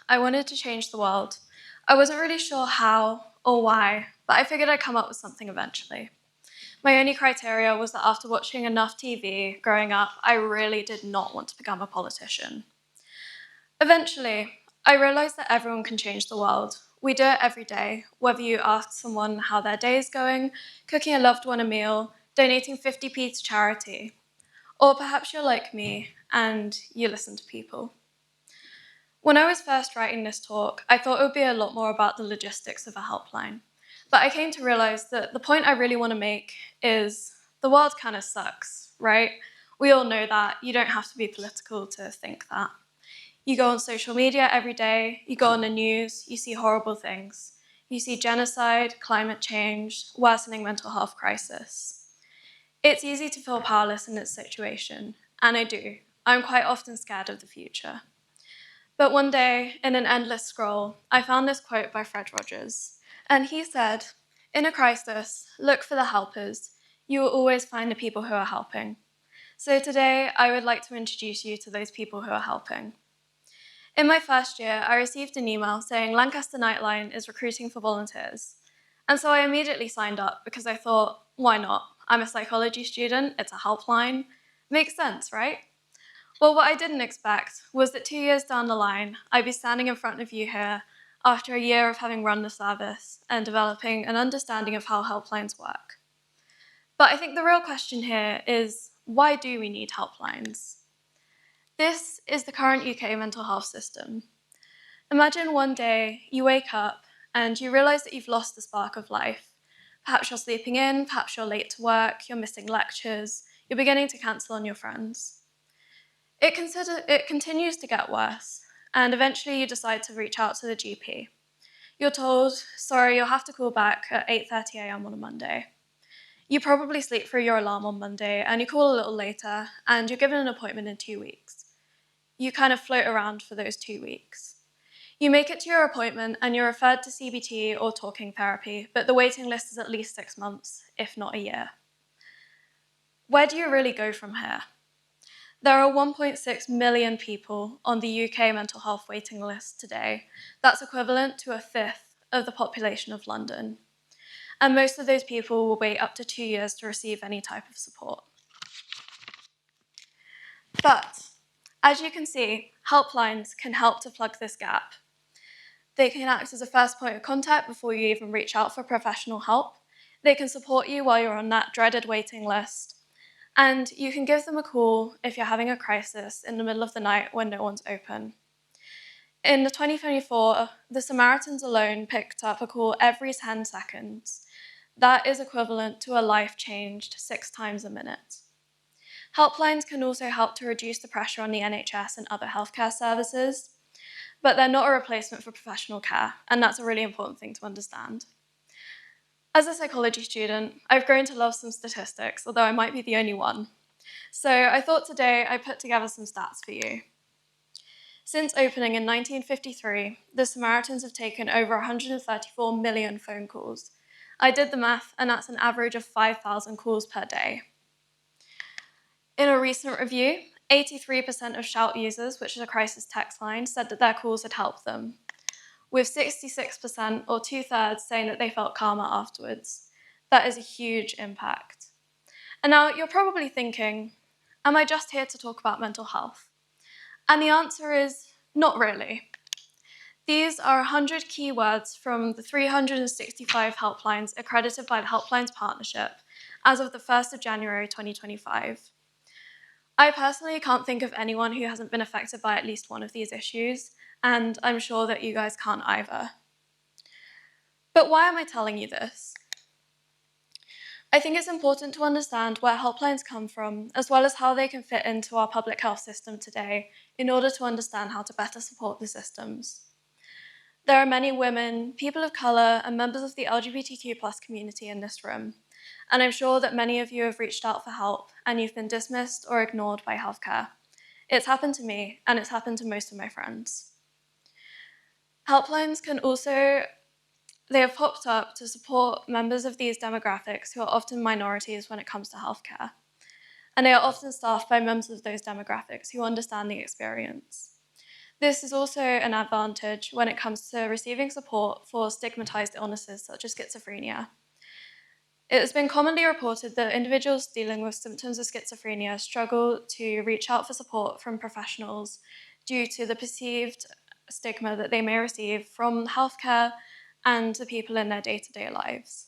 I wanted to change the world. I wasn't really sure how or why, but I figured I'd come up with something eventually. My only criteria was that after watching enough TV growing up, I really did not want to become a politician. Eventually, I realized that everyone can change the world. We do it every day, whether you ask someone how their day is going, cooking a loved one a meal, donating 50p to charity, or perhaps you're like me and you listen to people. When I was first writing this talk, I thought it would be a lot more about the logistics of a helpline. But I came to realize that the point I really want to make is the world kind of sucks, right? We all know that. You don't have to be political to think that. You go on social media every day, you go on the news, you see horrible things. You see genocide, climate change, worsening mental health crisis. It's easy to feel powerless in this situation, and I do. I'm quite often scared of the future. But one day, in an endless scroll, I found this quote by Fred Rogers, and he said, "In a crisis, look for the helpers. You will always find the people who are helping." So today, I would like to introduce you to those people who are helping. In my first year, I received an email saying Lancaster Nightline is recruiting for volunteers. And so I immediately signed up because I thought, why not? I'm a psychology student, it's a helpline. Makes sense, right? Well, what I didn't expect was that 2 years down the line, I'd be standing in front of you here after a year of having run the service and developing an understanding of how helplines work. But I think the real question here is, why do we need helplines? This is the current UK mental health system. Imagine one day you wake up and you realise that you've lost the spark of life. Perhaps you're sleeping in, perhaps you're late to work, you're missing lectures, you're beginning to cancel on your friends. It continues to get worse, and eventually you decide to reach out to the GP. You're told, sorry, you'll have to call back at 8:30 a.m. on a Monday. You probably sleep through your alarm on Monday, and you call a little later, and you're given an appointment in 2 weeks. You kind of float around for those 2 weeks. You make it to your appointment and you're referred to CBT or talking therapy, but the waiting list is at least 6 months, if not a year. Where do you really go from here? There are 1.6 million people on the UK mental health waiting list today. That's equivalent to a fifth of the population of London. And most of those people will wait up to 2 years to receive any type of support. But, as you can see, helplines can help to plug this gap. They can act as a first point of contact before you even reach out for professional help. They can support you while you're on that dreaded waiting list. And you can give them a call if you're having a crisis in the middle of the night when no one's open. In 2024, the Samaritans alone picked up a call every 10 seconds. That is equivalent to a life changed 6 times a minute. Helplines can also help to reduce the pressure on the NHS and other healthcare services, but they're not a replacement for professional care, and that's a really important thing to understand. As a psychology student, I've grown to love some statistics, although I might be the only one. So I thought today I'd put together some stats for you. Since opening in 1953, the Samaritans have taken over 134 million phone calls. I did the math, and that's an average of 5,000 calls per day. In a recent review, 83% of Shout users, which is a crisis text line, said that their calls had helped them, with 66% or 2/3 saying that they felt calmer afterwards. That is a huge impact. And now you're probably thinking, am I just here to talk about mental health? And the answer is not really. These are 100 keywords from the 365 helplines accredited by the Helplines Partnership as of the 1st of January 2025. I personally can't think of anyone who hasn't been affected by at least one of these issues, and I'm sure that you guys can't either. But why am I telling you this? I think it's important to understand where helplines come from, as well as how they can fit into our public health system today, in order to understand how to better support the systems. There are many women, people of colour, and members of the LGBTQ+ community in this room, and I'm sure that many of you have reached out for help and you've been dismissed or ignored by healthcare. It's happened to me, and it's happened to most of my friends. Helplines they have popped up to support members of these demographics who are often minorities when it comes to healthcare. And they are often staffed by members of those demographics who understand the experience. This is also an advantage when it comes to receiving support for stigmatized illnesses such as schizophrenia. It has been commonly reported that individuals dealing with symptoms of schizophrenia struggle to reach out for support from professionals due to the perceived stigma that they may receive from healthcare and the people in their day-to-day lives.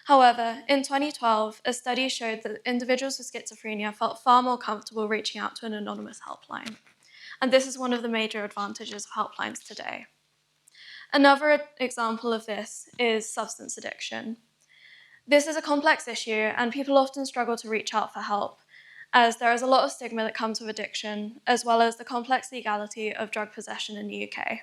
However, in 2012, a study showed that individuals with schizophrenia felt far more comfortable reaching out to an anonymous helpline. And this is one of the major advantages of helplines today. Another example of this is substance addiction. This is a complex issue, and people often struggle to reach out for help, as there is a lot of stigma that comes with addiction, as well as the complex legality of drug possession in the UK.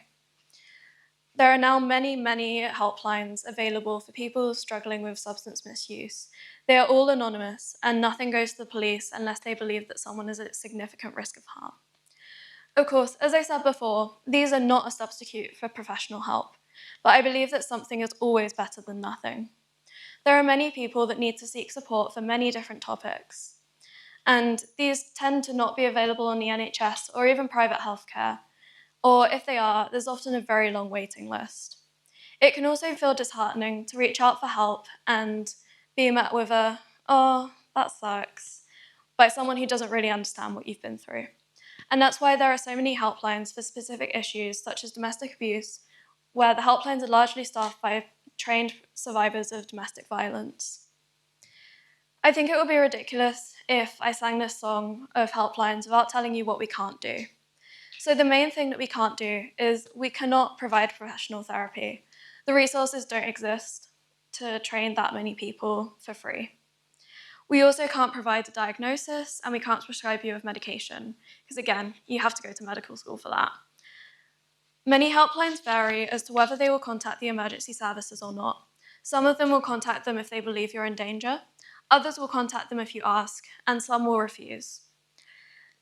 There are now many helplines available for people struggling with substance misuse. They are all anonymous, and nothing goes to the police unless they believe that someone is at significant risk of harm. Of course, as I said before, these are not a substitute for professional help, but I believe that something is always better than nothing. There are many people that need to seek support for many different topics, and these tend to not be available on the NHS or even private healthcare, or if they are, there's often a very long waiting list. It can also feel disheartening to reach out for help and be met with a, "Oh, that sucks," by someone who doesn't really understand what you've been through. And that's why there are so many helplines for specific issues such as domestic abuse, where the helplines are largely staffed by trained survivors of domestic violence. I think it would be ridiculous if I sang this song of helplines without telling you what we can't do. So the main thing that we can't do is we cannot provide professional therapy. The resources don't exist to train that many people for free. We also can't provide a diagnosis, and we can't prescribe you with medication, because again, you have to go to medical school for that. Many helplines vary as to whether they will contact the emergency services or not. Some of them will contact them if they believe you're in danger, others will contact them if you ask, and some will refuse.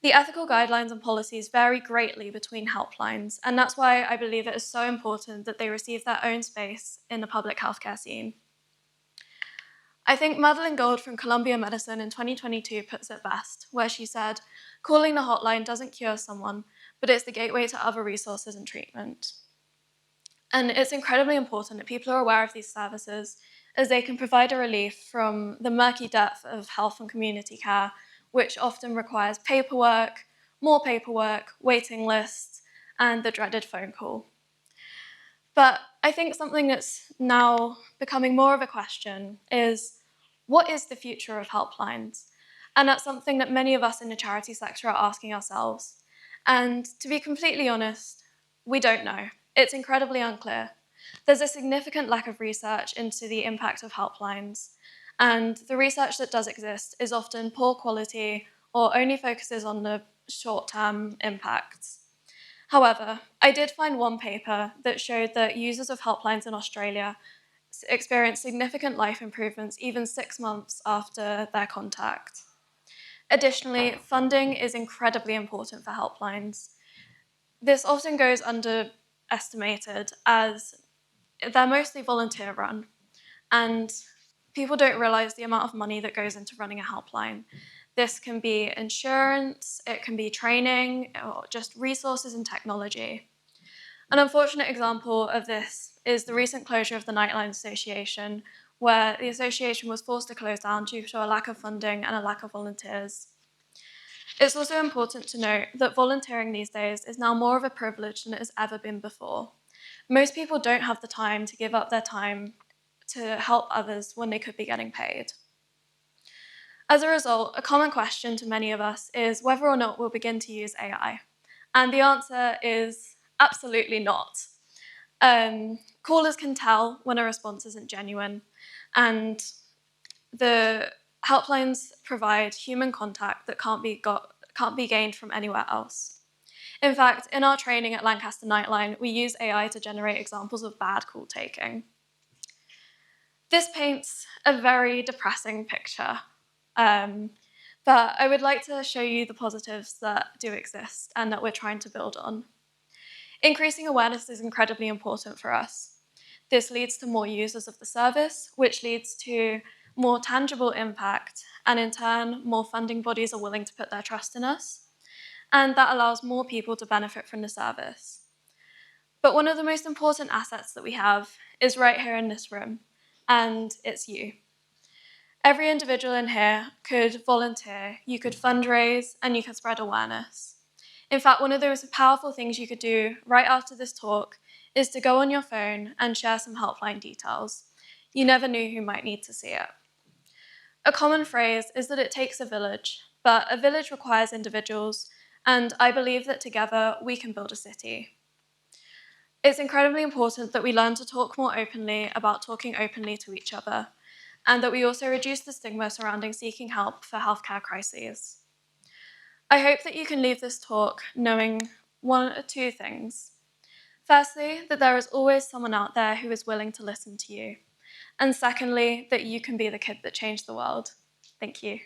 The ethical guidelines and policies vary greatly between helplines, and that's why I believe it is so important that they receive their own space in the public healthcare scene. I think Madeleine Gold from Columbia Medicine in 2022 puts it best, where she said, "Calling the hotline doesn't cure someone, but it's the gateway to other resources and treatment." And it's incredibly important that people are aware of these services, as they can provide a relief from the murky depth of health and community care, which often requires paperwork, more paperwork, waiting lists, and the dreaded phone call. But I think something that's now becoming more of a question is, what is the future of helplines? And that's something that many of us in the charity sector are asking ourselves. And to be completely honest, we don't know. It's incredibly unclear. There's a significant lack of research into the impact of helplines, and the research that does exist is often poor quality or only focuses on the short-term impacts. However, I did find one paper that showed that users of helplines in Australia experienced significant life improvements even 6 months after their contact. Additionally, funding is incredibly important for helplines. This often goes underestimated as they're mostly volunteer run, and people don't realize the amount of money that goes into running a helpline. This can be insurance, it can be training, or just resources and technology. An unfortunate example of this is the recent closure of the Nightline Association, where the association was forced to close down due to a lack of funding and a lack of volunteers. It's also important to note that volunteering these days is now more of a privilege than it has ever been before. Most people don't have the time to give up their time to help others when they could be getting paid. As a result, a common question to many of us is whether or not we'll begin to use AI. And the answer is absolutely not. Callers can tell when a response isn't genuine, and the helplines provide human contact that can't be gained from anywhere else. In fact, in our training at Lancaster Nightline, we use AI to generate examples of bad call taking. This paints a very depressing picture, but I would like to show you the positives that do exist and that we're trying to build on. Increasing awareness is incredibly important for us. This leads to more users of the service, which leads to more tangible impact, and in turn, more funding bodies are willing to put their trust in us. and that allows more people to benefit from the service. But one of the most important assets that we have is right here in this room, and it's you. Every individual in here could volunteer, you could fundraise, and you could spread awareness. In fact, one of those powerful things you could do right after this talk is to go on your phone and share some helpline details. You never knew who might need to see it. A common phrase is that it takes a village, but a village requires individuals, and I believe that together we can build a city. It's incredibly important that we learn to talk more openly about talking openly to each other, and that we also reduce the stigma surrounding seeking help for healthcare crises. I hope that you can leave this talk knowing one or two things. Firstly, that there is always someone out there who is willing to listen to you. And secondly, that you can be the kid that changed the world. Thank you.